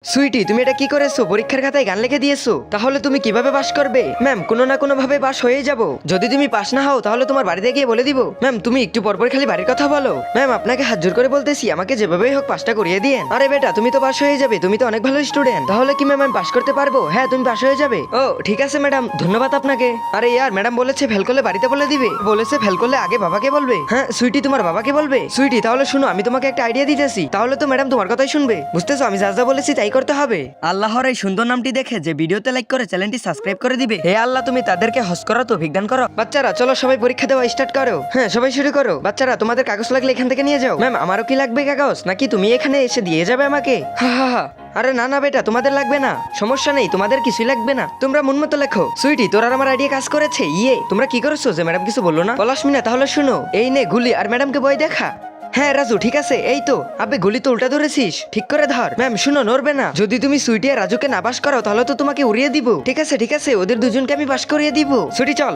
সুইটি, তুমি এটা কি করেছো? পরীক্ষার খাতায় গান লিখে দিয়েছো? তাহলে তুমি কিভাবে পাশ করবে? ম্যাম, কোনো না কোনো ভাবে পাশ হয়ে যাব। যদি তুমি পাশ না হও তাহলে তোমার বাড়িতে গিয়ে বলে দিব। ম্যাম, তুমি একটু পরপর খালি বাড়ির কথা বলো। ম্যাম, আপনাকে হাত জোর করে বলতেছি, আমাকে যেভাবেই হোক পাশটা করিয়ে দিয়েন। আরে বেটা, তুমি তো পাশ হয়ে যাবে, তুমি তো অনেক ভালো স্টুডেন্ট। তাহলে কি ম্যাম আমি পাশ করতে পারবো? হ্যাঁ, তুমি পাশ হয়ে যাবে। ও ঠিক আছে ম্যাডাম, ধন্যবাদ আপনাকে। আরে ইয়ার, ম্যাডাম বলেছে ফেল করলে বাড়িতে বলে দিবে। বলেছে ফেল করলে আগে বাবাকে বলবে। হ্যাঁ সুইটি, তোমার বাবাকে বলবে। সুইটি, তাহলে শুনো, আমি তোমাকে একটা আইডিয়া দিতেছি, তাহলে তো ম্যাডাম তোমার কথাই শুনবে। বুঝতেছো, আমি যা যা বলেছি তাই করতে হবে। আল্লাহর এই সুন্দর নামটি দেখে যে ভিডিওতে লাইক করে চ্যানেলটি সাবস্ক্রাইব করে দিবে, হে আল্লাহ তুমি তাদেরকে হজ করার তৌফিক দান করো। বাচ্চারা চলো সবাই পরীক্ষা দেওয়া স্টার্ট করো। হ্যাঁ সবাই শুরু করো। বাচ্চারা তোমাদের কাগজ লাগলে এখান থেকে নিয়ে যাও। ম্যাম, আমারও কি লাগবে কাগজ, নাকি তুমি এখানে এসে দিয়ে যাবে আমাকে? হা হা হা। আরে না না বেটা, তোমাদের লাগবে না, সমস্যা নেই, তোমাদের কিছুই লাগবে না, তোমরা মন মতো লেখো। সুইটি, তোর আর আমার আইডিয়া কাজ করেছে। তোমরা কি করেছো যে ম্যাডাম কিছু বললো না? পলাশমিনা, তাহলে শুনো, এই নে গুলি, আর ম্যাডামকে বই দেখা। হ্যাঁ রাজু, ঠিক আছে, এই তো। আবে গুলি তো উল্টা ধরেছিস, ঠিক করে ধর। ম্যাম শুনো, নড়বে না। যদি তুমি সুইটি আর রাজুকে না পাস করো তাহলে তো তোমাকে উড়িয়ে দিব। ঠিক আছে ঠিক আছে, ওদের দুজনকে আমি পাস করিয়ে দিব। সুইটি চল।